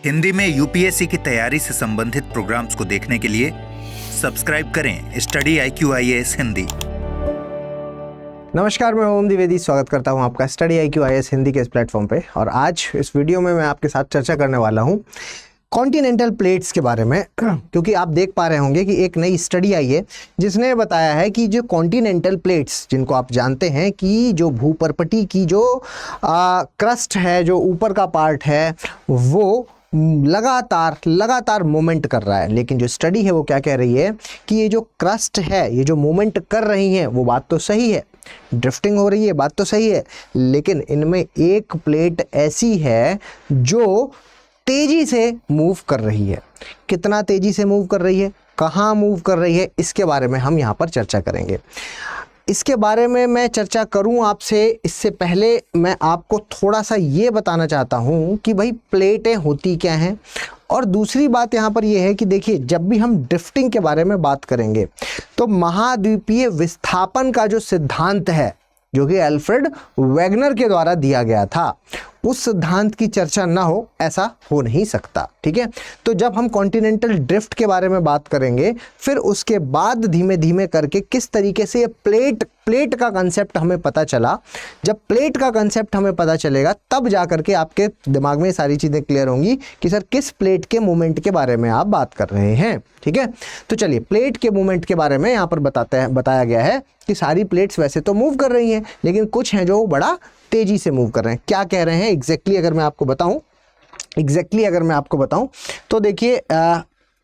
हिंदी में यूपीएससी की तैयारी से संबंधित प्रोग्राम्स को देखने के लिए सब्सक्राइब करें स्टडी IQ-IAS हिंदी। नमस्कार, मैं ओम द्विवेदी स्वागत करता हूं आपका स्टडी IQ-IAS हिंदी के इस प्लेटफॉर्म पे। और आज इस वीडियो में मैं आपके साथ चर्चा करने वाला हूं कॉन्टिनेंटल प्लेट्स के बारे में, क्योंकि आप देख पा रहे होंगे कि एक नई स्टडी आई है जिसने बताया है कि जो कॉन्टिनेंटल प्लेट्स, जिनको आप जानते हैं कि जो भूपर्पटी की जो क्रस्ट है, जो ऊपर का पार्ट है, वो लगातार मूवमेंट कर रहा है। लेकिन जो स्टडी है वो क्या कह रही है कि ये जो क्रस्ट है, ये जो मूवमेंट कर रही है, वो बात तो सही है, ड्रिफ्टिंग हो रही है, बात तो सही है, लेकिन इनमें एक प्लेट ऐसी है जो तेजी से मूव कर रही है। कितना तेजी से मूव कर रही है, कहाँ मूव कर रही है, इसके बारे में हम यहाँ पर चर्चा करेंगे। इसके बारे में मैं चर्चा करूं आपसे, इससे पहले मैं आपको थोड़ा सा ये बताना चाहता हूं कि भाई प्लेटें होती क्या हैं। और दूसरी बात यहाँ पर ये है कि देखिए, जब भी हम ड्रिफ्टिंग के बारे में बात करेंगे तो महाद्वीपीय विस्थापन का जो सिद्धांत है, जो कि एल्फ्रेड वेगनर के द्वारा दिया गया था, उस सिद्धांत की चर्चा ना हो ऐसा हो नहीं सकता। ठीक है, तो जब हम कॉन्टिनेंटल ड्रिफ्ट के बारे में बात करेंगे, फिर उसके बाद धीमे धीमे करके किस तरीके से ये प्लेट का कंसेप्ट हमें पता चला। जब प्लेट का कंसेप्ट हमें पता चलेगा तब जा करके आपके दिमाग में सारी चीज़ें क्लियर होंगी कि सर किस प्लेट के मूवमेंट के बारे में आप बात कर रहे हैं। ठीक है, तो चलिए प्लेट के मूवमेंट के बारे में यहाँ पर बताया गया है कि सारी प्लेट्स वैसे तो मूव कर रही हैं, लेकिन कुछ हैं जो बड़ा तेजी से मूव कर रहे हैं। क्या कह रहे हैं एग्जैक्टली अगर मैं आपको बताऊं तो देखिए,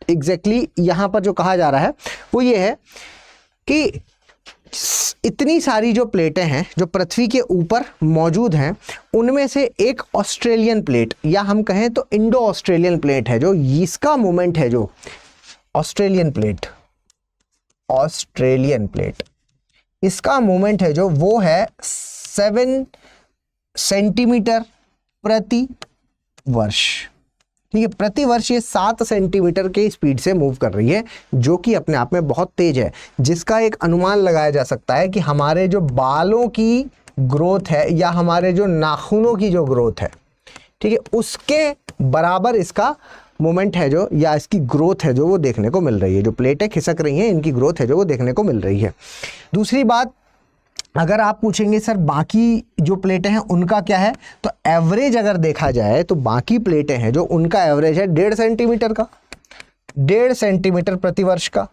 एग्जैक्टली यहाँ पर जो कहा जा रहा है वो ये है कि इतनी सारी जो प्लेटें हैं जो पृथ्वी के ऊपर मौजूद हैं, उनमें से एक ऑस्ट्रेलियन प्लेट, या हम कहें तो इंडो ऑस्ट्रेलियन प्लेट है, जो इसका मूवमेंट है, जो ऑस्ट्रेलियन प्लेट इसका मूवमेंट है जो वो है 7 सेंटीमीटर प्रति वर्ष। ठीक है, प्रति वर्ष ये 7 सेंटीमीटर के स्पीड से मूव कर रही है, जो कि अपने आप में बहुत तेज है, जिसका एक अनुमान लगाया जा सकता है कि हमारे जो बालों की ग्रोथ है या हमारे जो नाखूनों की जो ग्रोथ है, ठीक है, उसके बराबर इसका मूवमेंट है जो, या इसकी ग्रोथ है जो वो देखने को मिल रही है। जो प्लेटें खिसक रही हैं, इनकी ग्रोथ है जो वो देखने को मिल रही है। दूसरी बात, अगर आप पूछेंगे सर बाकी जो प्लेटें हैं उनका क्या है, तो एवरेज अगर देखा जाए तो बाकी प्लेटें हैं जो उनका एवरेज है 1.5 सेंटीमीटर का, 1.5 सेंटीमीटर प्रति वर्ष का।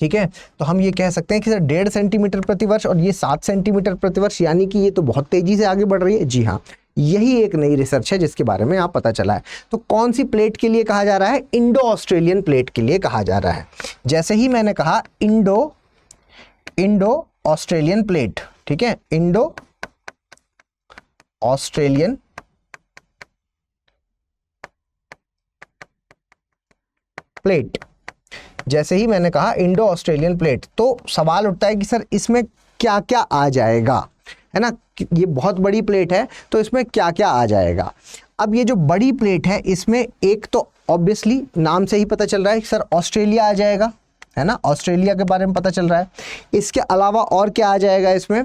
ठीक है, तो हम ये कह सकते हैं कि सर 1.5 सेंटीमीटर प्रति वर्ष और ये 7 सेंटीमीटर प्रति वर्ष, यानी कि ये तो बहुत तेजी से आगे बढ़ रही है। जी हाँ, यही एक नई रिसर्च है जिसके बारे में आप पता चला है। तो कौन सी प्लेट के लिए कहा जा रहा है? इंडो ऑस्ट्रेलियन प्लेट के लिए कहा जा रहा है। जैसे ही मैंने कहा इंडो ऑस्ट्रेलियन प्लेट, ठीक है, इंडो ऑस्ट्रेलियन प्लेट, जैसे ही मैंने कहा इंडो ऑस्ट्रेलियन प्लेट, तो सवाल उठता है कि सर इसमें क्या क्या आ जाएगा, है ना। ये बहुत बड़ी प्लेट है, तो इसमें क्या क्या आ जाएगा। अब ये जो बड़ी प्लेट है, इसमें एक तो ऑब्वियसली नाम से ही पता चल रहा है कि सर ऑस्ट्रेलिया आ जाएगा, है ना, ऑस्ट्रेलिया के बारे में पता चल रहा है। इसके अलावा और क्या आ जाएगा इसमें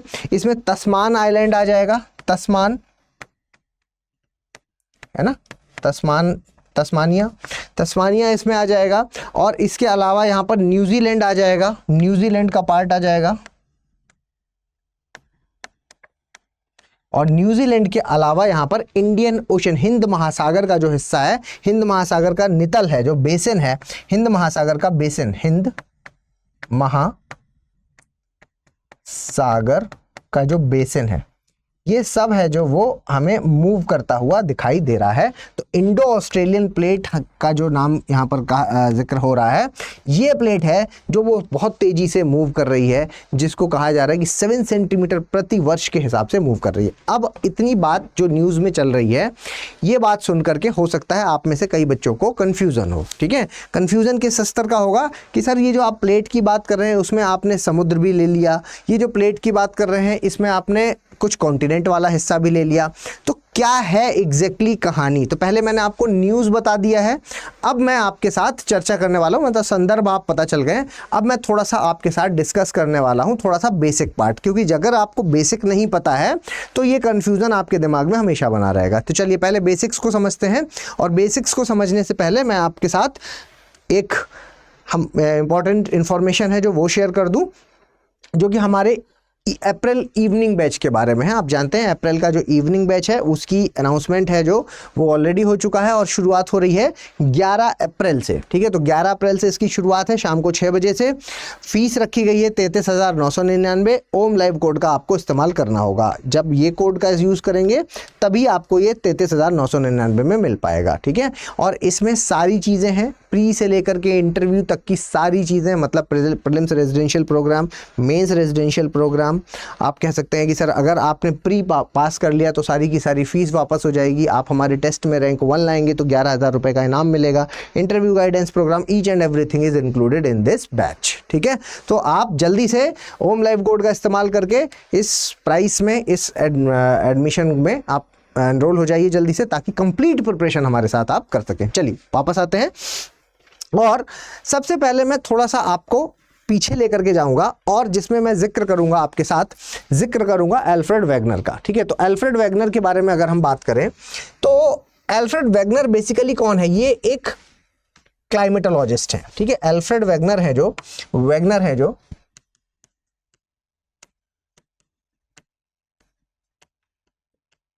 तस्मान आइलैंड आ जाएगा, तस्मान, है ना, तस्मानिया इसमें आ जाएगा। और इसके अलावा यहाँ पर न्यूजीलैंड आ जाएगा, न्यूजीलैंड का पार्ट आ जाएगा। और न्यूजीलैंड के अलावा यहाँ पर इंडियन ओशन, हिंद महासागर का जो हिस्सा है, हिंद महासागर का नितल है, जो बेसिन है, हिंद महासागर का बेसिन, हिंद महासागर का जो बेसिन है, ये सब है जो वो हमें मूव करता हुआ दिखाई दे रहा है। तो इंडो ऑस्ट्रेलियन प्लेट का जो नाम यहाँ पर जिक्र हो रहा है, ये प्लेट है जो वो बहुत तेजी से मूव कर रही है, जिसको कहा जा रहा है कि 7 सेंटीमीटर प्रति वर्ष के हिसाब से मूव कर रही है। अब इतनी बात जो न्यूज़ में चल रही है, ये बात सुन करके हो सकता है आप में से कई बच्चों को कन्फ्यूज़न हो। ठीक है, कन्फ्यूज़न किस स्तर का होगा कि सर ये जो आप प्लेट की बात कर रहे हैं उसमें आपने समुद्र भी ले लिया, ये जो प्लेट की बात कर रहे हैं इसमें आपने कुछ कॉन्टिनेंट वाला हिस्सा भी ले लिया, तो क्या है एग्जैक्टली कहानी। तो पहले मैंने आपको न्यूज़ बता दिया है, अब मैं आपके साथ चर्चा करने वाला हूँ, मतलब संदर्भ आप पता चल गए। अब मैं थोड़ा सा आपके साथ डिस्कस करने वाला हूँ थोड़ा सा बेसिक पार्ट, क्योंकि अगर आपको बेसिक नहीं पता है तो ये कन्फ्यूज़न आपके दिमाग में हमेशा बना रहेगा। तो चलिए पहले बेसिक्स को समझते हैं, और बेसिक्स को समझने से पहले मैं आपके साथ एक इम्पॉर्टेंट इन्फॉर्मेशन है जो वो शेयर कर दूँ, जो कि हमारे अप्रैल इवनिंग बैच के बारे में है। आप जानते हैं अप्रैल का जो इवनिंग बैच है उसकी अनाउंसमेंट है जो वो ऑलरेडी हो चुका है, और शुरुआत हो रही है 11 अप्रैल से। ठीक है, तो 11 अप्रैल से इसकी शुरुआत है शाम को 6 बजे से। फीस रखी गई है 33,999। ओम लाइव कोड का आपको इस्तेमाल करना होगा। जब ये कोड का यूज़ करेंगे तभी आपको ये 33,999 में मिल पाएगा। ठीक है, और इसमें सारी चीज़ें हैं, प्री से लेकर के इंटरव्यू तक की सारी चीज़ें, मतलब prelims residential programme, mains residential programme. आप कह सकते हैं कि सर अगर आपने प्री पास कर लिया तो सारी की सारी फीस वापस हो जाएगी, आप हमारे टेस्ट में रैंक 1 लाएंगे तो 11,000 रुपये का इनाम मिलेगा। Interview guidance programme, each and everything is included in this batch. ठीक है, तो आप जल्दी से ओम लाइव कोड का इस्तेमाल करके इस प्राइस में, इस एडमिशन में आप एनरोल हो जाइए जल्दी से, ताकि कंप्लीट प्रिपरेशन हमारे साथ आप कर सकें। चलिए वापस आते हैं, और सबसे पहले मैं थोड़ा सा आपको पीछे लेकर के जाऊंगा, और जिसमें मैं जिक्र करूंगा आपके साथ, जिक्र करूंगा अल्फ्रेड वेगनर का। ठीक है, तो अल्फ्रेड वेगनर के बारे में अगर हम बात करें तो अल्फ्रेड वेगनर बेसिकली कौन है? ये एक क्लाइमेटोलॉजिस्ट है। ठीक है, अल्फ्रेड वेगनर है जो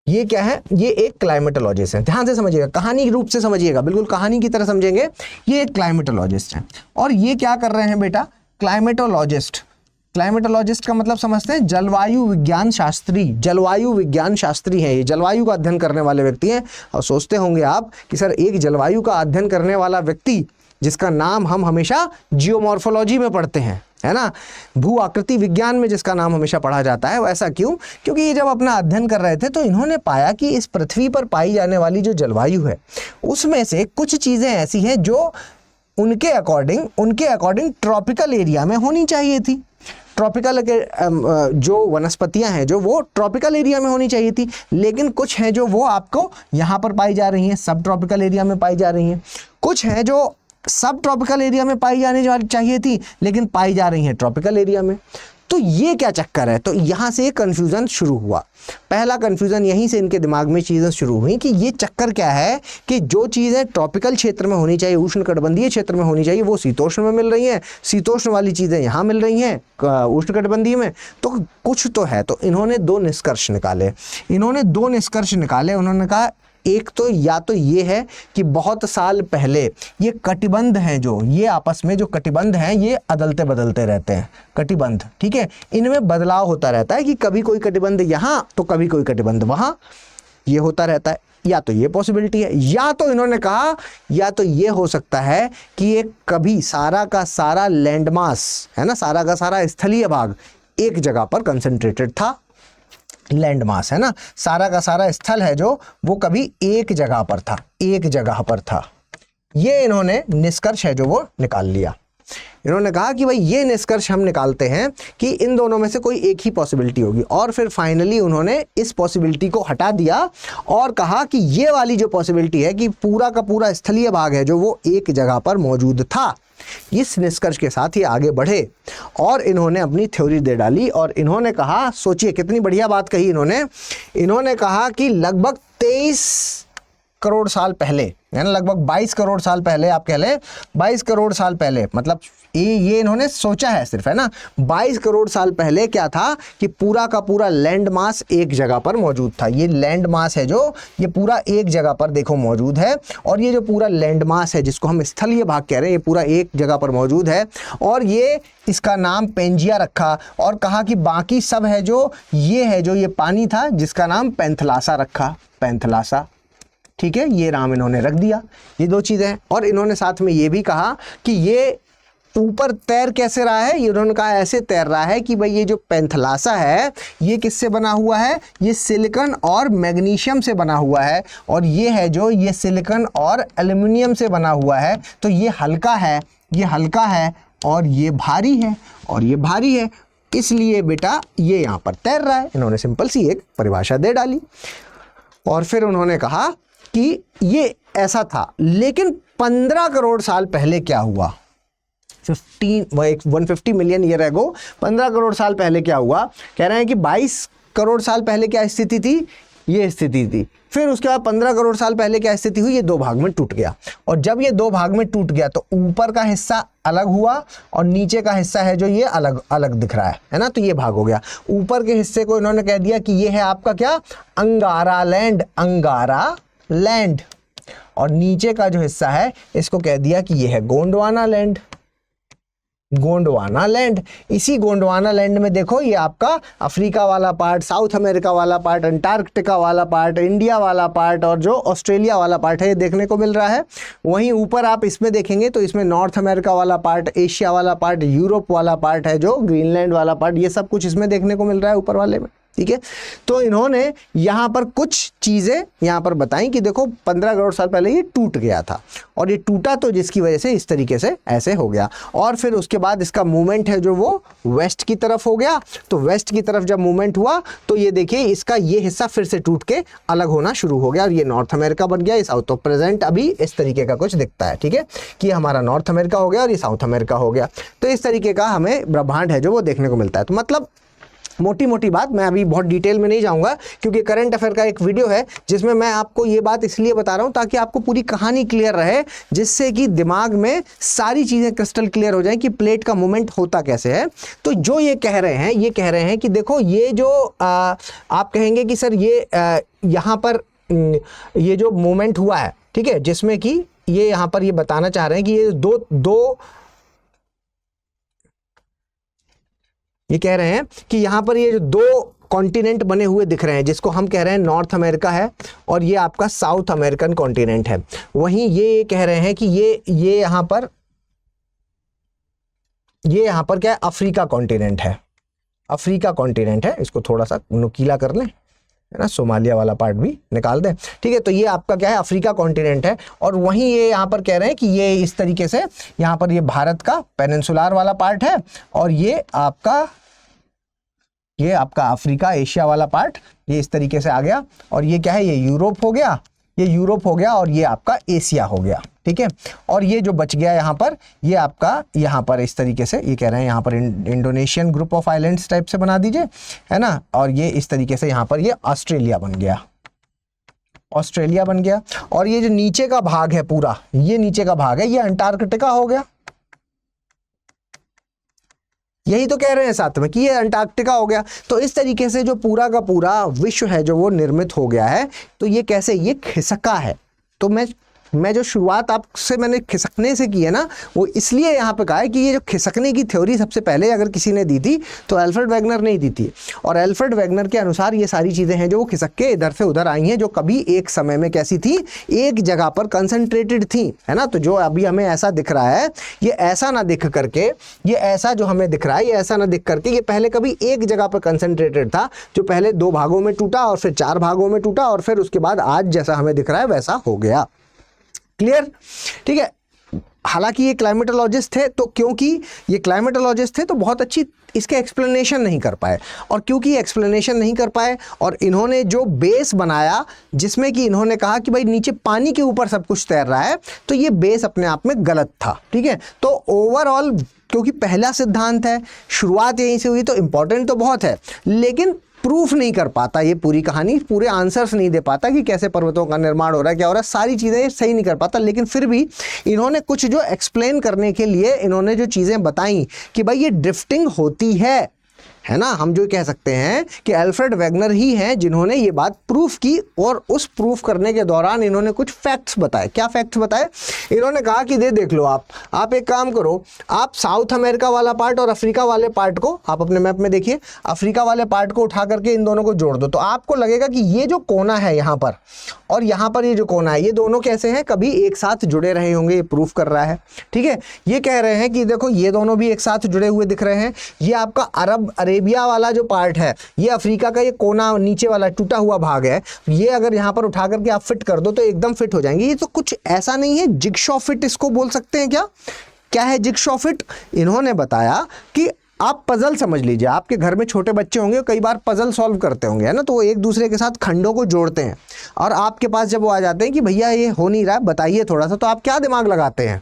ये क्या है? ये एक क्लाइमेटोलॉजिस्ट है। ध्यान से समझिएगा, कहानी रूप से समझिएगा, बिल्कुल कहानी की तरह समझेंगे। ये एक क्लाइमेटोलॉजिस्ट है, और ये क्या कर रहे हैं बेटा? क्लाइमेटोलॉजिस्ट का मतलब समझते हैं जलवायु विज्ञान शास्त्री। जलवायु विज्ञान शास्त्री है ये, जलवायु का अध्ययन करने वाले व्यक्ति हैं। और सोचते होंगे आप कि सर एक जलवायु का अध्ययन करने वाला व्यक्ति जिसका नाम हम हमेशा जियोमॉर्फोलॉजी में पढ़ते हैं, है ना, भू आकृति विज्ञान में जिसका नाम हमेशा पढ़ा जाता है, वैसा क्यों? क्योंकि ये जब अपना अध्ययन कर रहे थे तो इन्होंने पाया कि इस पृथ्वी पर पाई जाने वाली जो जलवायु है उसमें से कुछ चीज़ें ऐसी हैं जो उनके अकॉर्डिंग ट्रॉपिकल एरिया में होनी चाहिए थी। ट्रॉपिकल जो वनस्पतियां हैं जो वो ट्रॉपिकल एरिया में होनी चाहिए थी, लेकिन कुछ हैं जो वो आपको यहाँ पर पाई जा रही हैं, सब ट्रॉपिकल एरिया में पाई जा रही हैं। कुछ हैं जो सब ट्रॉपिकल एरिया में पाई जाने चाहिए थी लेकिन पाई जा रही हैं ट्रॉपिकल एरिया में। तो ये क्या चक्कर है? तो यहाँ से कन्फ्यूज़न शुरू हुआ। पहला कन्फ्यूज़न यहीं से इनके दिमाग में चीज़ें शुरू हुई कि ये चक्कर क्या है कि जो चीज़ें ट्रॉपिकल क्षेत्र में होनी चाहिए, उष्णकटिबंधीय क्षेत्र में होनी चाहिए, वो शीतोष्ण में मिल रही हैं, शीतोष्ण वाली चीज़ें यहाँ मिल रही हैं उष्णकटिबंधीय में। तो कुछ तो है। तो इन्होंने दो निष्कर्ष निकाले। उन्होंने कहा एक तो या तो ये है कि बहुत साल पहले ये कटिबंध हैं, जो ये आपस में जो कटिबंध हैं ये अदलते बदलते रहते हैं। कटिबंध, ठीक है, इनमें बदलाव होता रहता है कि कभी कोई कटिबंध यहाँ तो कभी कोई कटिबंध वहाँ, ये होता रहता है। या तो ये पॉसिबिलिटी है, या तो इन्होंने कहा या तो ये हो सकता है कि ये कभी सारा का सारा लैंडमास है ना, सारा का सारा स्थलीय भाग एक जगह पर कंसंट्रेटेड था। लैंड मास है ना, सारा का सारा स्थल है जो वो कभी एक जगह पर था। ये इन्होंने निष्कर्ष है जो वो निकाल लिया। इन्होंने कहा कि भाई ये निष्कर्ष हम निकालते हैं कि इन दोनों में से कोई एक ही पॉसिबिलिटी होगी, और फिर फाइनली उन्होंने इस पॉसिबिलिटी को हटा दिया और कहा कि ये वाली जो पॉसिबिलिटी है कि पूरा का पूरा स्थलीय भाग है जो वो एक जगह पर मौजूद था। इस निष्कर्ष के साथ ही आगे बढ़े और इन्होंने अपनी थ्योरी दे डाली, और इन्होंने कहा, सोचिए कितनी बढ़िया बात कही इन्होंने कहा कि लगभग 23 करोड़ साल पहले, है ना, लगभग 22 करोड़ साल पहले, आप कह लें 22 करोड़ साल पहले, मतलब ये इन्होंने सोचा है सिर्फ, है ना, 22 करोड़ साल पहले क्या था कि पूरा का पूरा लैंड मास एक जगह पर मौजूद था। ये लैंड मास है जो ये पूरा एक जगह पर देखो मौजूद है, और ये जो पूरा लैंड मास है जिसको हम स्थलीय भाग कह रहे हैं, ये पूरा एक जगह पर मौजूद है, और ये इसका नाम पेंजिया रखा, और कहा कि बाकी सब है जो ये पानी था जिसका नाम पैंथलासा रखा, पैंथलासा, ठीक है, ये नाम इन्होंने रख दिया। ये दो चीज़ें हैं, और इन्होंने साथ में ये भी कहा कि ये ऊपर तैर कैसे रहा है, ये उन्होंने कहा ऐसे तैर रहा है कि भाई ये जो पैंथलासा है ये किससे बना हुआ है, ये सिलिकॉन और मैग्नीशियम से बना हुआ है, और ये है जो ये सिलिकॉन और एल्युमिनियम से बना हुआ है। तो ये हल्का है और ये भारी है, इसलिए बेटा ये यहाँ पर तैर रहा है। इन्होंने सिंपल सी एक परिभाषा दे डाली। और फिर उन्होंने कहा कि ये ऐसा था, लेकिन 15 करोड़ साल पहले क्या हुआ, 150 मिलियन ईयर एगो, 15 करोड़ साल पहले क्या हुआ, कह रहे हैं कि 22 करोड़ साल पहले क्या स्थिति थी, ये स्थिति थी। फिर उसके बाद 15 करोड़ साल पहले क्या स्थिति हुई, ये दो भाग में टूट गया। और जब ये दो भाग में टूट गया तो ऊपर का हिस्सा अलग हुआ और नीचे का हिस्सा है जो ये अलग अलग दिख रहा है ना, तो ये भाग हो गया। ऊपर के हिस्से को इन्होंने कह दिया कि ये है आपका क्या, अंगारा लैंड, अंगारा लैंड। और नीचे का जो हिस्सा है इसको कह दिया कि ये है गोंडवाना लैंड, गोंडवाना लैंड। इसी गोंडवाना लैंड में देखो ये आपका अफ्रीका वाला पार्ट, साउथ अमेरिका वाला पार्ट, अंटार्कटिका वाला पार्ट, इंडिया वाला पार्ट और जो ऑस्ट्रेलिया वाला पार्ट है ये देखने को मिल रहा है। वहीं ऊपर आप इसमें देखेंगे तो इसमें नॉर्थ अमेरिका वाला पार्ट, एशिया वाला पार्ट, यूरोप वाला पार्ट है जो ग्रीनलैंड वाला पार्ट, ये सब कुछ इसमें देखने को मिल रहा है ऊपर वाले में। ठीक है, तो इन्होंने यहाँ पर कुछ चीज़ें यहाँ पर बताई कि देखो 15 करोड़ साल पहले ये टूट गया था और ये टूटा तो जिसकी वजह से इस तरीके से ऐसे हो गया। और फिर उसके बाद इसका मूवमेंट है जो वो वेस्ट की तरफ हो गया। तो वेस्ट की तरफ जब मूवमेंट हुआ तो ये देखिए इसका ये हिस्सा फिर से टूट के अलग होना शुरू हो गया और ये नॉर्थ अमेरिका बन गया, ये साउथ ऑफ प्रेजेंट अभी इस तरीके का कुछ दिखता है। ठीक है, कि हमारा नॉर्थ अमेरिका हो गया और ये साउथ अमेरिका हो गया। तो इस तरीके का हमें ब्रह्मांड है जो वो देखने को मिलता है। तो मतलब मोटी मोटी बात, मैं अभी बहुत डिटेल में नहीं जाऊंगा क्योंकि करंट अफेयर का एक वीडियो है जिसमें मैं आपको ये बात इसलिए बता रहा हूं ताकि आपको पूरी कहानी क्लियर रहे, जिससे कि दिमाग में सारी चीज़ें क्रिस्टल क्लियर हो जाए कि प्लेट का मूवमेंट होता कैसे है। तो जो ये कह रहे हैं कि देखो ये जो आप कहेंगे कि सर ये यहाँ पर ये जो मूवमेंट हुआ है, ठीक है, जिसमें कि ये यहाँ पर ये बताना चाह रहे हैं कि ये दो ये कह रहे हैं कि यहाँ पर ये जो दो कॉन्टिनेंट बने हुए दिख रहे हैं जिसको हम कह रहे हैं नॉर्थ अमेरिका है और ये आपका साउथ अमेरिकन कॉन्टिनेंट है। वहीं ये कह रहे हैं कि ये यहाँ पर क्या है, अफ्रीका कॉन्टिनेंट है, अफ्रीका कॉन्टिनेंट है। इसको थोड़ा सा नुकीला कर लें, है ना, सोमालिया वाला पार्ट भी निकाल दें। ठीक है, तो ये आपका क्या है, अफ्रीका कॉन्टिनेंट है। और वहीं ये यहाँ पर कह रहे हैं कि ये इस तरीके से यहाँ पर ये भारत का पेनिनसुलर वाला पार्ट है और ये आपका अफ्रीका एशिया वाला पार्ट ये इस तरीके से आ गया। और ये क्या है, ये यूरोप हो गया, ये यूरोप हो गया और ये आपका एशिया हो गया। ठीक है, और ये जो बच गया यहाँ पर, ये आपका यहाँ पर इस तरीके से ये कह रहे हैं यहाँ पर Indonesian group of islands type से बना दीजिए, है ना। और ये इस तरीके से यहाँ पर ये ऑस्ट्रेलिया बन गया, ऑस्ट्रेलिया बन गया। और ये जो नीचे का भाग है पूरा, ये नीचे का भाग है, ये अंटार्कटिका हो गया। यही तो कह रहे हैं साथ में कि ये अंटार्कटिका हो गया। तो इस तरीके से जो पूरा का पूरा विश्व है जो वो निर्मित हो गया है। तो ये कैसे, ये खिसका है। तो मैं जो शुरुआत आपसे मैंने खिसकने से की है ना, वो इसलिए यहाँ पे कहा है कि ये जो खिसकने की थ्योरी सबसे पहले अगर किसी ने दी थी तो अल्फ्रेड वेगनर ने ही दी थी। और अल्फ्रेड वेगनर के अनुसार ये सारी चीज़ें हैं जो वो खिसक के इधर से उधर आई हैं, जो कभी एक समय में कैसी थी, एक जगह पर कंसंट्रेटेड थी, है ना। तो जो अभी हमें ऐसा दिख रहा है, ये ऐसा ना दिख करके, ये ऐसा जो हमें दिख रहा है, ये ऐसा ना दिख करके ये पहले कभी एक जगह पर कंसंट्रेटेड था, जो पहले 2 भागों में टूटा और फिर 4 भागों में टूटा और फिर उसके बाद आज जैसा हमें दिख रहा है वैसा हो गया। क्लियर, ठीक है। हालांकि ये क्लाइमेटोलॉजिस्ट थे, तो क्योंकि ये क्लाइमेटोलॉजिस्ट थे तो बहुत अच्छी इसके एक्सप्लेनेशन नहीं कर पाए। और क्योंकि एक्सप्लेनेशन नहीं कर पाए और इन्होंने जो बेस बनाया जिसमें कि इन्होंने कहा कि भाई नीचे पानी के ऊपर सब कुछ तैर रहा है, तो ये बेस अपने आप में गलत था। ठीक है, तो ओवरऑल क्योंकि पहला सिद्धांत है, शुरुआत यहीं से हुई, तो इंपॉर्टेंट तो बहुत है, लेकिन प्रूफ नहीं कर पाता ये पूरी कहानी, पूरे आंसर्स नहीं दे पाता कि कैसे पर्वतों का निर्माण हो रहा है, क्या हो रहा है, सारी चीज़ें सही नहीं कर पाता। लेकिन फिर भी इन्होंने कुछ जो एक्सप्लेन करने के लिए इन्होंने जो चीज़ें बताई कि भाई ये ड्रिफ्टिंग होती है ना। हम जो कह सकते हैं कि अल्फ्रेड वेगनर ही हैं जिन्होंने ये बात प्रूफ की और उस प्रूफ करने के दौरान इन्होंने कुछ फैक्ट्स बताए। क्या फैक्ट्स बताए? इन्होंने कहा कि देख लो आप एक काम करो, आप साउथ अमेरिका वाला पार्ट और अफ्रीका वाले पार्ट को आप अपने मैप में देखिए, अफ्रीका वाले पार्ट को उठा करके इन दोनों को जोड़ दो, तो आपको लगेगा कि ये जो कोना है यहाँ पर और यहाँ पर ये जो कोना है, ये दोनों कैसे हैं, कभी एक साथ जुड़े रहे होंगे, ये प्रूफ कर रहा है। ठीक है, ये कह रहे हैं कि देखो ये दोनों भी एक साथ जुड़े हुए दिख रहे हैं। ये आपका अरेबिया वाला जो पार्ट है, ये अफ्रीका का ये कोना नीचे वाला टूटा हुआ भाग है, ये अगर यहाँ पर उठा करके आप फिट कर दो तो एकदम फिट हो जाएंगे। ये तो कुछ ऐसा नहीं है, जिगशॉ फिट इसको बोल सकते हैं। क्या है जिगशॉ फिट? इन्होंने बताया कि आप पजल समझ लीजिए, आपके घर में छोटे बच्चे होंगे, कई बार पजल सॉल्व करते होंगे, है ना, तो वो एक दूसरे के साथ खंडों को जोड़ते हैं और आपके पास जब वो आ जाते हैं कि भैया ये हो नहीं रहा है, बताइए थोड़ा सा, तो आप क्या दिमाग लगाते हैं?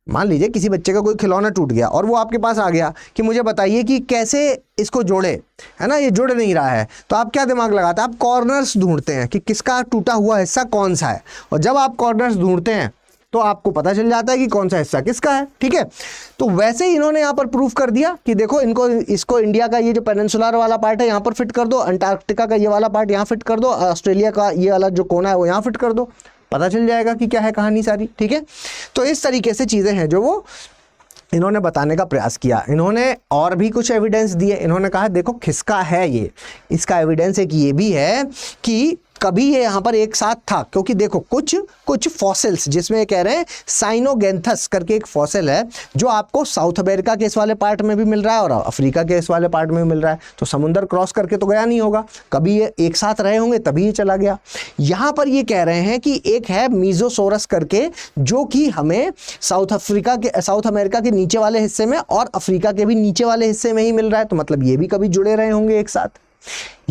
मान लीजिए किसी बच्चे का कोई खिलौना टूट गया और वो आपके पास आ गया कि मुझे बताइए कि कैसे इसको जोड़े, है ना, ये जुड़ नहीं रहा है, तो आप क्या दिमाग लगाते हैं? आप कॉर्नर्स ढूंढते हैं कि किसका टूटा हुआ हिस्सा कौन सा है, और जब आप कॉर्नर्स ढूंढते हैं तो आपको पता चल जाता है कि कौन सा हिस्सा किसका है, ठीक है। तो वैसे ही इन्होंने यहाँ पर प्रूफ कर दिया कि देखो इसको इंडिया का ये जो पेनिनसुलर वाला पार्ट है यहाँ पर फिट कर दो, अंटार्कटिका का ये वाला पार्ट यहाँ फिट कर दो, ऑस्ट्रेलिया का ये वाला जो कोना है वो यहाँ फिट कर दो, पता चल जाएगा कि क्या है कहानी सारी, ठीक है। तो इस तरीके से चीज़ें हैं जो वो इन्होंने बताने का प्रयास किया। इन्होंने और भी कुछ एविडेंस दिए। इन्होंने कहा देखो खिसका है ये, इसका एविडेंस एक ये भी है कि कभी ये यहाँ पर एक साथ था, क्योंकि देखो कुछ फॉसिल्स जिसमें कह रहे हैं साइनोगेंथस करके एक फॉसिल है जो आपको साउथ अमेरिका के इस वाले पार्ट में भी मिल रहा है और अफ्रीका के इस वाले पार्ट में भी मिल रहा है, तो समुंदर क्रॉस करके तो गया नहीं होगा, कभी ये एक साथ रहे होंगे तभी ये चला गया। यहाँ पर ये कह रहे हैं कि एक है मीजोसोरस करके जो कि हमें साउथ अमेरिका के नीचे वाले हिस्से में और अफ्रीका के भी नीचे वाले हिस्से में ही मिल रहा है, तो मतलब ये भी कभी जुड़े रहे होंगे एक साथ।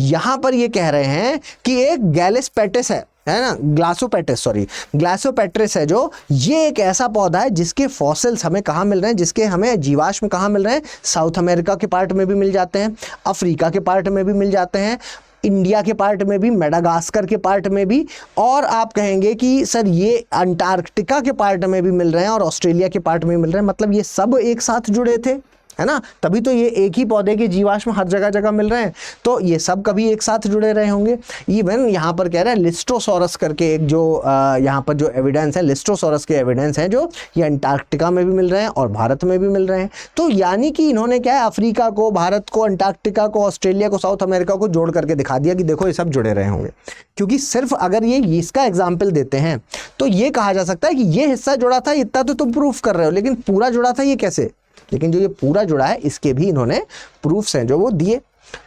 यहां पर ये कह रहे हैं कि एक गैलिस्पेटिस है ना, ग्लासोपेट्रिस है, जो ये एक ऐसा पौधा है जिसके फॉसिल्स हमें कहाँ मिल रहे हैं, जिसके हमें जीवाश्म कहाँ मिल रहे हैं, साउथ अमेरिका के पार्ट में भी मिल जाते हैं, अफ्रीका के पार्ट में भी मिल जाते हैं, इंडिया के पार्ट में भी, मेडागास्कर के पार्ट में भी, और आप कहेंगे कि सर ये अंटार्कटिका के पार्ट में भी मिल रहे हैं और ऑस्ट्रेलिया के पार्ट में मिल रहे हैं, मतलब ये सब एक साथ जुड़े थे, है ना, तभी तो ये एक ही पौधे के जीवाश्म हर जगह जगह मिल रहे हैं, तो ये सब कभी एक साथ जुड़े रहे होंगे। इवन यहाँ पर कह रहे हैं लिस्टोसोरस करके एक जो यहाँ पर जो एविडेंस है, लिस्टोसोरस के एविडेंस हैं जो ये अंटार्कटिका में भी मिल रहे हैं और भारत में भी मिल रहे हैं। तो यानी कि इन्होंने क्या है, अफ्रीका को, भारत को, अंटार्कटिका को, ऑस्ट्रेलिया को, साउथ अमेरिका को जोड़ करके दिखा दिया कि देखो ये सब जुड़े रहे होंगे। क्योंकि सिर्फ अगर ये इसका एग्जाम्पल देते हैं तो ये कहा जा सकता है कि ये हिस्सा जुड़ा था, इतना तो तुम प्रूफ कर रहे हो, लेकिन पूरा जुड़ा था ये कैसे? लेकिन जो ये पूरा जुड़ा है इसके भी इन्होंने प्रूफ्स हैं जो वो दिए।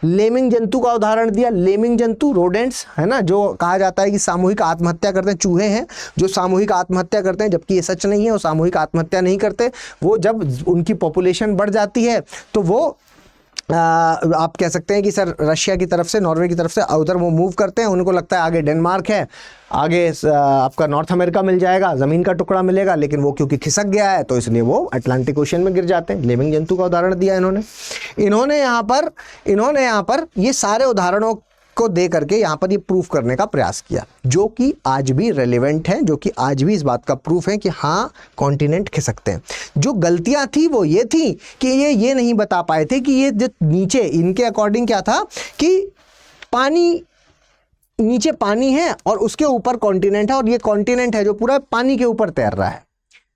लेमिंग जंतु का उदाहरण दिया। लेमिंग जंतु रोडेंट्स, है ना, जो कहा जाता है कि सामूहिक आत्महत्या करते हैं, चूहे हैं जो सामूहिक आत्महत्या करते हैं, जबकि ये सच नहीं है, वो सामूहिक आत्महत्या नहीं करते। वो जब उनकी पॉपुलेशन बढ़ जाती है तो वो आप कह सकते हैं कि सर रशिया की तरफ से, नॉर्वे की तरफ से उधर वो मूव करते हैं, उनको लगता है आगे डेनमार्क है, आगे आपका नॉर्थ अमेरिका मिल जाएगा, ज़मीन का टुकड़ा मिलेगा, लेकिन वो क्योंकि खिसक गया है तो इसलिए वो अटलांटिक ओशन में गिर जाते हैं। लिविंग जंतु का उदाहरण दिया इन्होंने यहाँ पर ये सारे उदाहरणों को दे करके यहाँ पर ये प्रूफ करने का प्रयास किया, जो कि आज भी रेलेवेंट है, जो कि आज भी इस बात का प्रूफ है कि हाँ कॉन्टिनेंट खिसकते हैं। जो गलतियां थी वो ये थी कि ये नहीं बता पाए थे कि ये जो नीचे इनके अकॉर्डिंग क्या था कि नीचे पानी है और उसके ऊपर कॉन्टिनेंट है, और ये कॉन्टिनेंट है जो पूरा पानी के ऊपर तैर रहा है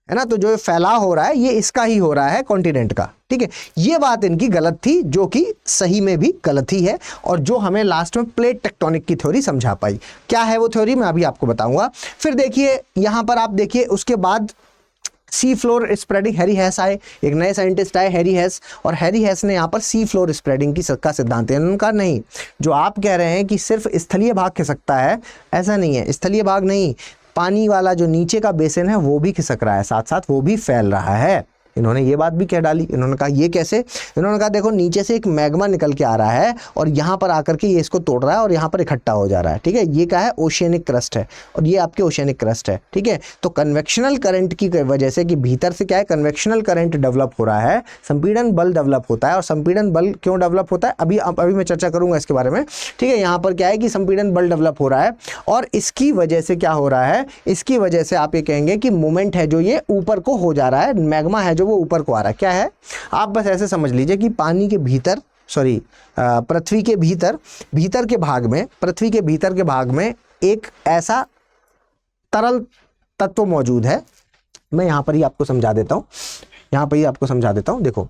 ना, तो जो फैलाव हो रहा है ये इसका ही हो रहा है, कॉन्टिनेंट का, ठीक है। ये बात इनकी गलत थी, जो कि सही में भी गलत ही है, और जो हमें लास्ट में प्लेट टेक्टोनिक की थ्योरी समझा पाई। क्या है वो थ्योरी, मैं अभी आपको बताऊंगा। फिर देखिए यहाँ पर आप देखिए, उसके बाद सी फ्लोर स्प्रेडिंग, हैरी हेस आए, एक नए साइंटिस्ट आए हैरी हेस, और हैरी हेस ने यहाँ पर सी फ्लोर स्प्रेडिंग का सिद्धांत है। उनका नहीं, जो आप कह रहे हैं कि सिर्फ स्थलीय भाग खिसकता है, ऐसा नहीं है। स्थलीय भाग नहीं, पानी वाला जो नीचे का बेसिन है वो भी खिसक रहा है, साथ साथ वो भी फैल रहा है। इन्होंने ये बात भी कह डाली। इन्होंने कहा ये कैसे? इन्होंने कहा देखो नीचे से एक मैग्मा निकल के आ रहा है और यहाँ पर आकर के ये इसको तोड़ रहा है और यहाँ पर इकट्ठा हो जा रहा है, ठीक है। ये क्या है? ओशियनिक क्रस्ट है, और ये आपके ओशियनिक क्रस्ट है, ठीक है। तो कन्वेक्शनल करंट की वजह से कि भीतर से क्या है, कन्वेक्शनल करंट डेवलप हो रहा है, संपीड़न बल डेवलप होता है। और संपीड़न बल क्यों डेवलप होता है अभी मैं चर्चा करूंगा इसके बारे में, ठीक है। यहाँ पर क्या है कि संपीड़न बल डेवलप हो रहा है, और इसकी वजह से क्या हो रहा है, इसकी वजह से आप ये कहेंगे कि मोमेंट है जो ये ऊपर को हो जा रहा है, मैग्मा है जो वो ऊपर को आ रहा है। क्या है? आप बस ऐसे समझ लीजिए कि पानी के भीतर, पृथ्वी के भीतर के भाग में एक ऐसा तरल तत्व मौजूद है। मैं यहां पर ही आपको समझा देता हूं। देखो,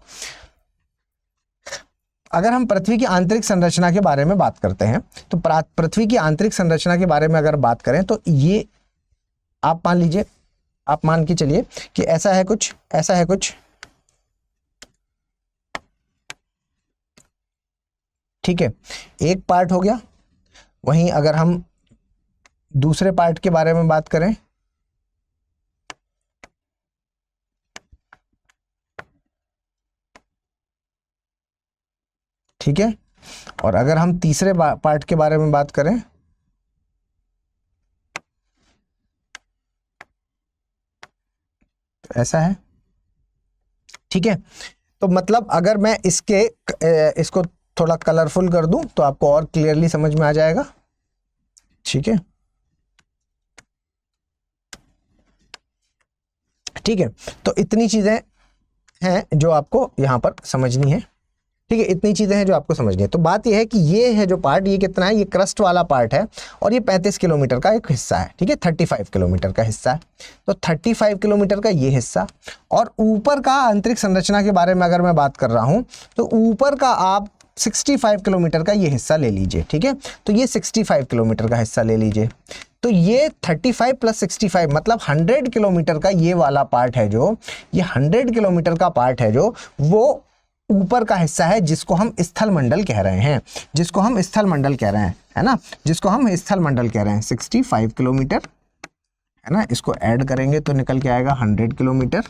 अगर हम पृथ्वी की आंतरिक संरचना के बारे में बात करते हैं, तो पृथ्वी की आंतरिक संरचना के बारे में अगर बात करें तो ये आप मान के चलिए कि ऐसा है कुछ, ठीक है। एक पार्ट हो गया। वहीं अगर हम दूसरे पार्ट के बारे में बात करें, ठीक है। और अगर हम तीसरे पार्ट के बारे में बात करें, तो ऐसा है, ठीक है। तो मतलब अगर मैं इसको थोड़ा कलरफुल कर दूं तो आपको और क्लियरली समझ में आ जाएगा, ठीक है। ठीक है, तो इतनी चीजें हैं जो आपको यहां पर समझनी है, ठीक है। इतनी चीजें हैं जो आपको समझनी है। तो बात यह है कि ये है जो पार्ट, ये कितना है, ये क्रस्ट वाला पार्ट है और ये 35 किलोमीटर का एक हिस्सा है, ठीक है। 35 किलोमीटर का हिस्सा है, तो 35 किलोमीटर का ये हिस्सा। और ऊपर का अंतरिक्ष संरचना के बारे में अगर मैं बात कर रहा हूं तो ऊपर का आप 65 किलोमीटर का ये हिस्सा ले लीजिए, ठीक है। तो ये 65 किलोमीटर का हिस्सा ले लीजिए। तो ये 35 + 65 मतलब 100 किलोमीटर का ये वाला पार्ट है जो, ये 100 किलोमीटर का पार्ट है जो वो ऊपर का हिस्सा है, जिसको हम स्थल मंडल कह रहे हैं, जिसको हम स्थल मंडल कह रहे हैं, है ना, जिसको हम स्थल मंडल कह रहे हैं। 65 किलोमीटर, है ना, इसको ऐड करेंगे तो निकल के आएगा 100 किलोमीटर,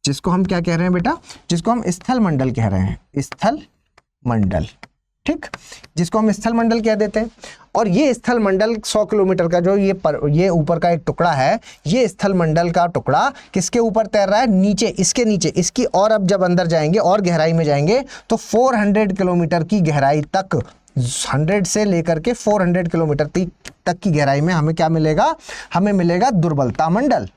जिसको हम क्या कह रहे हैं बेटा, जिसको हम स्थल मंडल कह रहे हैं, स्थल मंडल, ठीक, जिसको हम स्थल मंडल कह देते हैं। और ये स्थल मंडल 100 किलोमीटर का जो ये ऊपर का एक टुकड़ा है, ये स्थल मंडल का टुकड़ा किसके ऊपर तैर रहा है, नीचे, इसके नीचे, इसकी। और अब जब अंदर जाएंगे और गहराई में जाएंगे तो 400 किलोमीटर की गहराई तक, 100 से लेकर के 400 किलोमीटर तक की गहराई में हमें क्या मिलेगा, हमें मिलेगा दुर्बलता मंडल,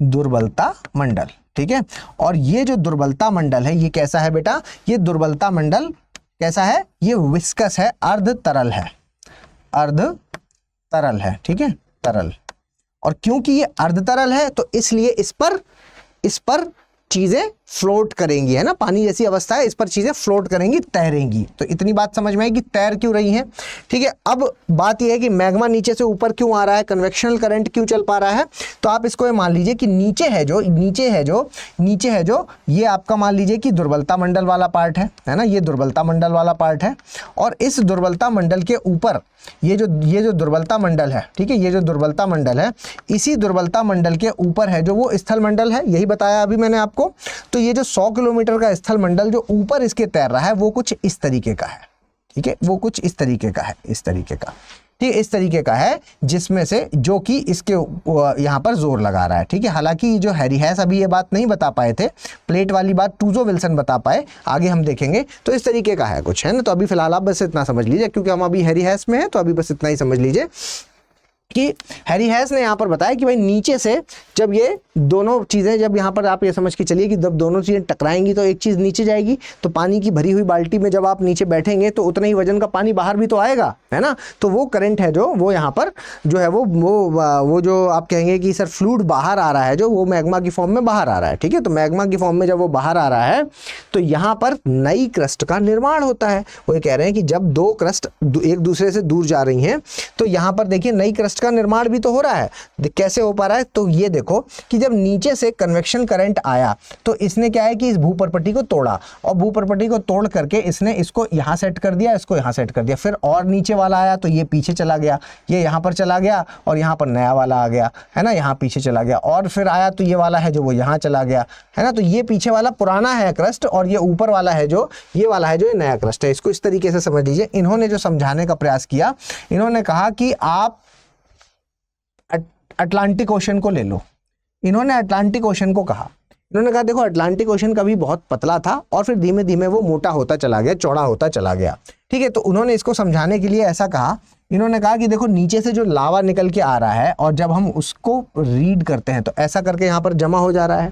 दुर्बलता मंडल, ठीक है। और ये जो दुर्बलता मंडल है ये कैसा है बेटा, ये दुर्बलता मंडल कैसा है, ये विस्कस है, अर्ध तरल है, अर्ध तरल है, ठीक है, तरल। और क्योंकि ये अर्ध तरल है तो इसलिए इस पर चीजें फ्लोट करेंगी, है ना, पानी जैसी अवस्था है, इस पर चीजें फ्लोट करेंगी, तैरेंगी। तो इतनी बात समझ में आई कि तैर क्यों रही हैं, ठीक है। अब बात यह है कि मैग्मा नीचे से ऊपर क्यों आ रहा है, कन्वेक्शनल करंट क्यों चल पा रहा है। तो आप इसको ये मान लीजिए कि नीचे है जो ये आपका मान लीजिए कि दुर्बलता मंडल वाला पार्ट है ना, ये दुर्बलता मंडल वाला पार्ट है। और इस दुर्बलता मंडल के ऊपर ये जो दुर्बलता मंडल है, ठीक है, ये जो दुर्बलता मंडल है, इसी दुर्बलता मंडल के ऊपर है जो वो स्थल मंडल है, यही बताया अभी मैंने आपको। तो ये जो 100 किलोमीटर का स्थल मंडल जो ऊपर इसके तैर रहा है वो कुछ इस तरीके का है, ठीक है, वो कुछ इस तरीके का है, इस तरीके का, ठीक है, इस तरीके का है, जिसमें से जो कि इसके यहाँ पर जोर लगा रहा है, ठीक है। हालांकि जो हैरी हैस अभी ये बात नहीं बता पाए थे, प्लेट वाली बात टूजो विल्सन बता पाए, आगे हम देखेंगे। तो इस तरीके का है कुछ, है ना। तो अभी फिलहाल आप बस इतना समझ लीजिए, क्योंकि हम अभी हैरी हैस में हैं, तो अभी बस इतना ही समझ लीजिए कि हैरी हैस ने यहाँ पर बताया कि भाई नीचे से जब ये दोनों चीज़ें, जब यहाँ पर आप ये समझ के चलिए कि जब दोनों चीज़ें टकराएंगी तो एक चीज़ नीचे जाएगी, तो पानी की भरी हुई बाल्टी में जब आप नीचे बैठेंगे तो उतना ही वजन का पानी बाहर भी तो आएगा, है ना। तो वो करंट है जो वो यहाँ पर जो है वो जो आप कहेंगे कि सर फ्लूइड बाहर आ रहा है, जो वो मैग्मा की फॉर्म में बाहर आ रहा है, ठीक है। तो मैग्मा की फॉर्म में जब वो बाहर आ रहा है तो यहाँ पर नई क्रस्ट का निर्माण होता है। वो ये कह रहे हैं कि जब दो क्रस्ट एक दूसरे से दूर जा रही हैं तो यहाँ पर देखिए नई क्रस्ट का निर्माण भी तो हो रहा है। कैसे हो पा रहा है, तो ये देखो कि जब नीचे से कन्वेक्शन करंट आया तो इसने क्या है कि इस भूपर्पटी को तोड़ा, और भूपर्पटी को तोड़ करके इसने इसको यहाँ सेट कर दिया, इसको यहाँ सेट कर दिया। फिर और नीचे वाला आया तो ये पीछे चला गया, ये यहाँ पर चला गया, और यहाँ पर नया वाला आ गया, है ना, यहाँ पीछे चला गया। और फिर आया तो ये वाला है जो वो यहाँ चला गया, है ना। तो ये पीछे वाला पुराना है क्रस्ट, और ये ऊपर वाला है जो ये वाला है जो ये नया क्रस्ट है। इसको इस तरीके से समझ लीजिए। इन्होंने जो समझाने का प्रयास किया, इन्होंने कहा कि आप अटलांटिक ओशन को ले लो। इन्होंने अटलांटिक ओशन को कहा, इन्होंने कहा देखो अटलांटिक ओशन कभी बहुत पतला था और फिर धीमे धीमे वो मोटा होता चला गया, चौड़ा होता चला गया, ठीक है। तो उन्होंने इसको समझाने के लिए ऐसा कहा, इन्होंने कहा कि देखो नीचे से जो लावा निकल के आ रहा है और जब हम उसको रीड करते हैं तो ऐसा करके यहाँ पर जमा हो जा रहा है,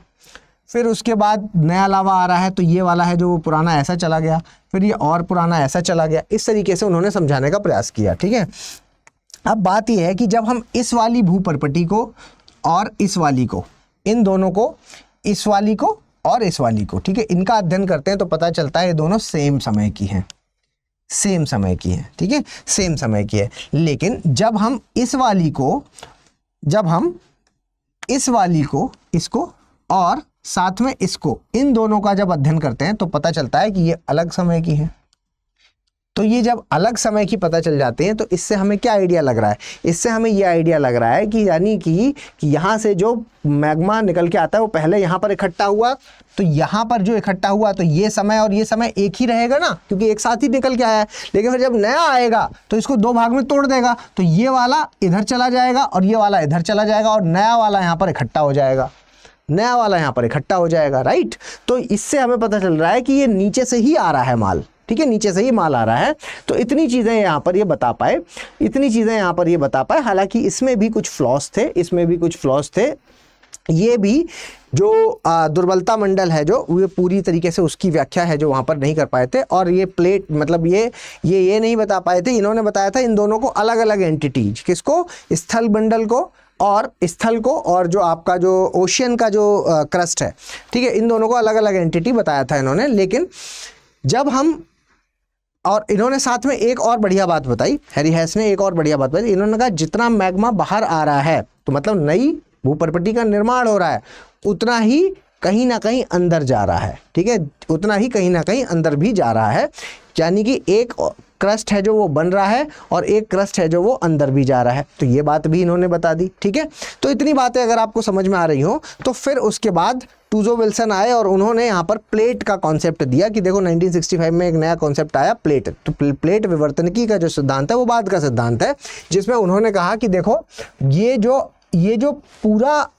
फिर उसके बाद नया लावा आ रहा है तो ये वाला है जो वो पुराना ऐसा चला गया, फिर ये और पुराना ऐसा चला गया। इस तरीके से उन्होंने समझाने का प्रयास किया, ठीक है। अब बात यह है कि जब हम इस वाली भूपर्पटी को और इस वाली को, इन दोनों को, इस वाली को और इस वाली को, ठीक है, इनका अध्ययन करते हैं तो पता चलता है ये दोनों सेम समय की हैं, सेम समय की है, ठीक है, सेम समय की है। लेकिन जब हम इस वाली को, जब हम इस वाली को, इसको और साथ में इसको, इन दोनों का जब अध्ययन करते हैं तो पता चलता है कि ये अलग समय की है। तो ये जब अलग समय की पता चल जाते हैं तो इससे हमें क्या आइडिया लग रहा है, इससे हमें ये आइडिया लग रहा है कि यानी कि यहाँ से जो मैग्मा निकल के आता है वो पहले यहाँ पर इकट्ठा हुआ, तो यहाँ पर जो इकट्ठा हुआ तो ये समय और ये समय एक ही रहेगा ना, क्योंकि एक साथ ही निकल के आया है। लेकिन फिर जब नया आएगा तो इसको दो भाग में तोड़ देगा, तो ये वाला इधर चला जाएगा और ये वाला इधर चला जाएगा और नया वाला यहाँ पर इकट्ठा हो जाएगा, नया वाला यहाँ पर इकट्ठा हो जाएगा, राइट। तो इससे हमें पता चल रहा है कि ये नीचे से ही आ रहा है माल, ठीक है, नीचे से ही माल आ रहा है। तो इतनी चीज़ें यहाँ पर ये बता पाए, इतनी चीज़ें यहाँ पर ये बता पाए। हालांकि इसमें भी कुछ फ्लॉस थे, इसमें भी कुछ फ्लॉस थे। ये भी जो दुर्बलता मंडल है जो वो पूरी तरीके से उसकी व्याख्या है जो वहाँ पर नहीं कर पाए थे। और ये प्लेट मतलब ये नहीं बता पाए थे, इन्होंने बताया था इन दोनों को अलग अलग एंटिटीज, किसको, स्थल मंडल को और स्थल को, और जो आपका जो ओशियन का जो क्रस्ट है, ठीक है, इन दोनों को अलग अलग एंटिटी बताया था इन्होंने। लेकिन जब हम, और इन्होंने साथ में एक और बढ़िया बात बताई, हैरी हैस ने एक और बढ़िया बात बताई, इन्होंने कहा जितना मैग्मा बाहर आ रहा है तो मतलब नई भूपर्पटी का निर्माण हो रहा है, उतना ही कहीं ना कहीं अंदर जा रहा है, ठीक है, उतना ही कहीं ना कहीं अंदर भी जा रहा है। यानी कि एक क्रस्ट है जो वो बन रहा है और एक क्रस्ट है जो वो अंदर भी जा रहा है। तो ये बात भी इन्होंने बता दी, ठीक है। तो इतनी बातें अगर आपको समझ में आ रही हो तो फिर उसके बाद टूजो विल्सन आए और उन्होंने यहाँ पर प्लेट का कॉन्सेप्ट दिया कि देखो 1965 में एक नया कॉन्सेप्ट आया प्लेट। तो प्लेट विवर्तनिकी का जो सिद्धांत है वो बाद का सिद्धांत है, जिसमें उन्होंने कहा कि देखो ये जो पूरा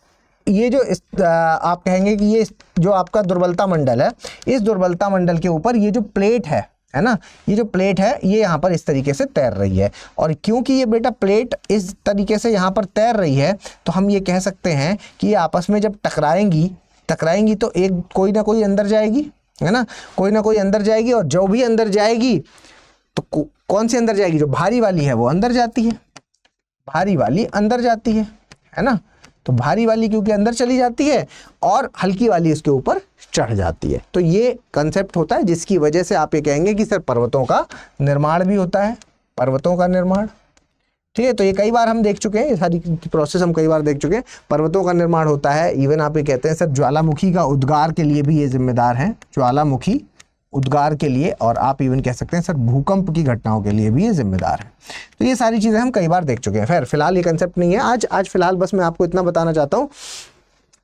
ये जो आप कहेंगे कि ये जो आपका दुर्बलता मंडल है, इस दुर्बलता मंडल के ऊपर ये जो प्लेट है ना, ये जो प्लेट है ये यहाँ पर इस तरीके से तैर रही है। और क्योंकि ये बेटा प्लेट इस तरीके से यहाँ पर तैर रही है तो हम ये कह सकते हैं कि ये आपस में जब टकराएंगी तो एक कोई ना कोई अंदर जाएगी, है ना, कोई ना कोई अंदर जाएगी। और जो भी अंदर जाएगी तो कौन सी अंदर जाएगी, जो भारी वाली है वो अंदर जाती है, भारी वाली अंदर जाती है ना। तो भारी वाली क्योंकि अंदर चली जाती है और हल्की वाली इसके ऊपर चढ़ जाती है। तो ये कंसेप्ट होता है जिसकी वजह से आप ये कहेंगे कि सर पर्वतों का निर्माण भी होता है, पर्वतों का निर्माण, ठीक है। तो ये कई बार हम देख चुके हैं, ये सारी प्रोसेस हम कई बार देख चुके हैं, पर्वतों का निर्माण होता है। इवन आप ये कहते हैं सर ज्वालामुखी का उद्गार के लिए भी ये जिम्मेदार हैं, ज्वालामुखी उद्गार के लिए, और आप इवन कह सकते हैं सर भूकंप की घटनाओं के लिए भी ये जिम्मेदार है। तो ये सारी चीज़ें हम कई बार देख चुके हैं। खैर फिलहाल ये कंसेप्ट नहीं है आज फिलहाल बस मैं आपको इतना बताना चाहता हूँ।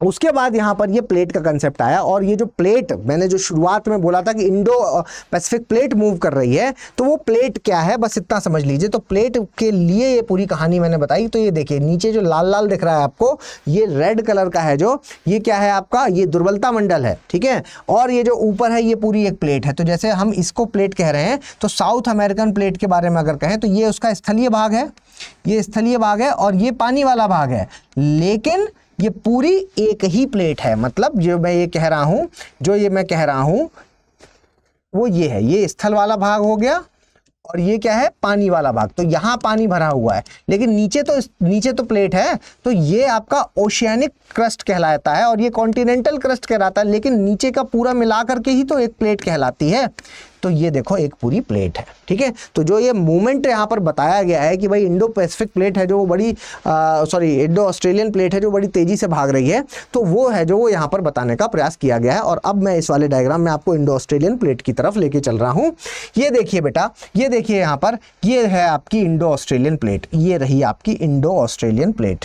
उसके बाद यहाँ पर ये प्लेट का कंसेप्ट आया, और ये जो प्लेट मैंने जो शुरुआत में बोला था कि इंडो पैसिफिक प्लेट मूव कर रही है, तो वो प्लेट क्या है बस इतना समझ लीजिए। तो प्लेट के लिए ये पूरी कहानी मैंने बताई। तो ये देखिए नीचे जो लाल लाल दिख रहा है आपको, ये रेड कलर का है, जो ये क्या है आपका, ये दुर्बलता मंडल है, ठीक है। और ये जो ऊपर है ये पूरी एक प्लेट है। तो जैसे हम इसको प्लेट कह रहे हैं, तो साउथ अमेरिकन प्लेट के बारे में अगर कहें तो ये उसका स्थलीय भाग है, ये स्थलीय भाग है, और ये पानी वाला भाग है। लेकिन ये पूरी एक ही प्लेट है, मतलब जो मैं ये कह रहा हूं वो ये है, ये स्थल वाला भाग हो गया और ये क्या है, पानी वाला भाग। तो यहाँ पानी भरा हुआ है, लेकिन नीचे तो प्लेट है, तो ये आपका ओशियानिक क्रस्ट कहलाता है और ये कॉन्टिनेंटल क्रस्ट कहलाता है। लेकिन नीचे का पूरा मिला करके ही तो एक प्लेट कहलाती है। तो ये देखो एक पूरी प्लेट है, ठीक है। तो जो ये मूवमेंट यहाँ पर बताया गया है कि भाई इंडो पैसिफिक प्लेट है जो वो बड़ी इंडो ऑस्ट्रेलियन प्लेट है जो बड़ी तेजी से भाग रही है, तो वो है जो वो यहाँ पर बताने का प्रयास किया गया है। और अब मैं इस वाले डायग्राम में आपको इंडो ऑस्ट्रेलियन प्लेट की तरफ लेके चल रहा हूँ। ये देखिए बेटा, ये देखिए यहाँ पर, ये है आपकी इंडो ऑस्ट्रेलियन प्लेट, ये रही आपकी इंडो ऑस्ट्रेलियन प्लेट,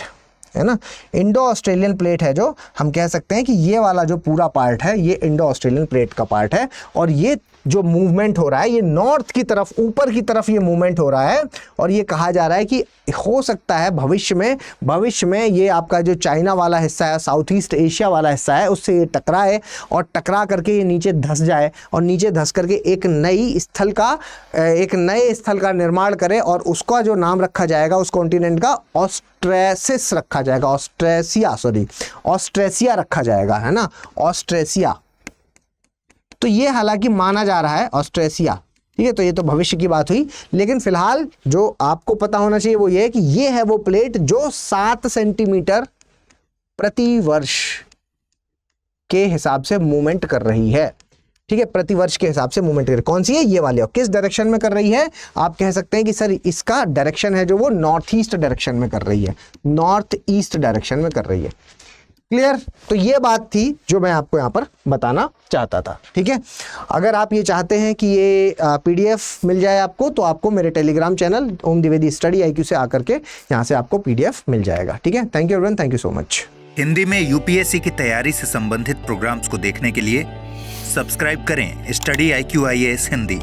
है ना। इंडो ऑस्ट्रेलियन प्लेट है जो हम कह सकते हैं कि ये वाला जो पूरा पार्ट है ये इंडो ऑस्ट्रेलियन प्लेट का पार्ट है। और ये जो मूवमेंट हो रहा है ये नॉर्थ की तरफ, ऊपर की तरफ ये मूवमेंट हो रहा है। और ये कहा जा रहा है कि हो सकता है भविष्य में ये आपका जो चाइना वाला हिस्सा है, साउथ ईस्ट एशिया वाला हिस्सा है, उससे ये टकराए और टकरा करके ये नीचे धंस जाए, और नीचे धंस करके एक नए स्थल का निर्माण करे। और उसका जो नाम रखा जाएगा उस कॉन्टिनेंट का ऑस्ट्रेसिस रखा जाएगा, ऑस्ट्रेसिया रखा जाएगा, है ना, ऑस्ट्रेसिया। तो ये हालांकि माना जा रहा है ऑस्ट्रेसिया, ठीक है। तो ये तो भविष्य की बात हुई, लेकिन फिलहाल जो आपको पता होना चाहिए वो ये है कि ये है वो प्लेट जो 7 सेंटीमीटर प्रति वर्ष के हिसाब से मूवमेंट कर रही है, ठीक है, प्रति वर्ष के हिसाब से मूवमेंट कर रही है। कौन सी है, ये वाली। और किस डायरेक्शन में कर रही है, आप कह सकते हैं कि सर इसका डायरेक्शन है जो वो नॉर्थ ईस्ट डायरेक्शन में कर रही है, नॉर्थ ईस्ट डायरेक्शन में कर रही है। क्लियर? तो ये बात थी जो मैं आपको यहाँ पर बताना चाहता था। ठीक है, अगर आप ये चाहते हैं कि ये पीडीएफ मिल जाए आपको, तो आपको मेरे टेलीग्राम चैनल ओम द्विवेदी स्टडी IQ से आकर के यहाँ से आपको पीडीएफ मिल जाएगा। ठीक है, thank you everyone, thank you so much. Hindi में यूपीएससी की तैयारी से संबंधित प्रोग्राम्स को देखने के लिए सब्सक्राइब करें स्टडी IQ IAS हिंदी।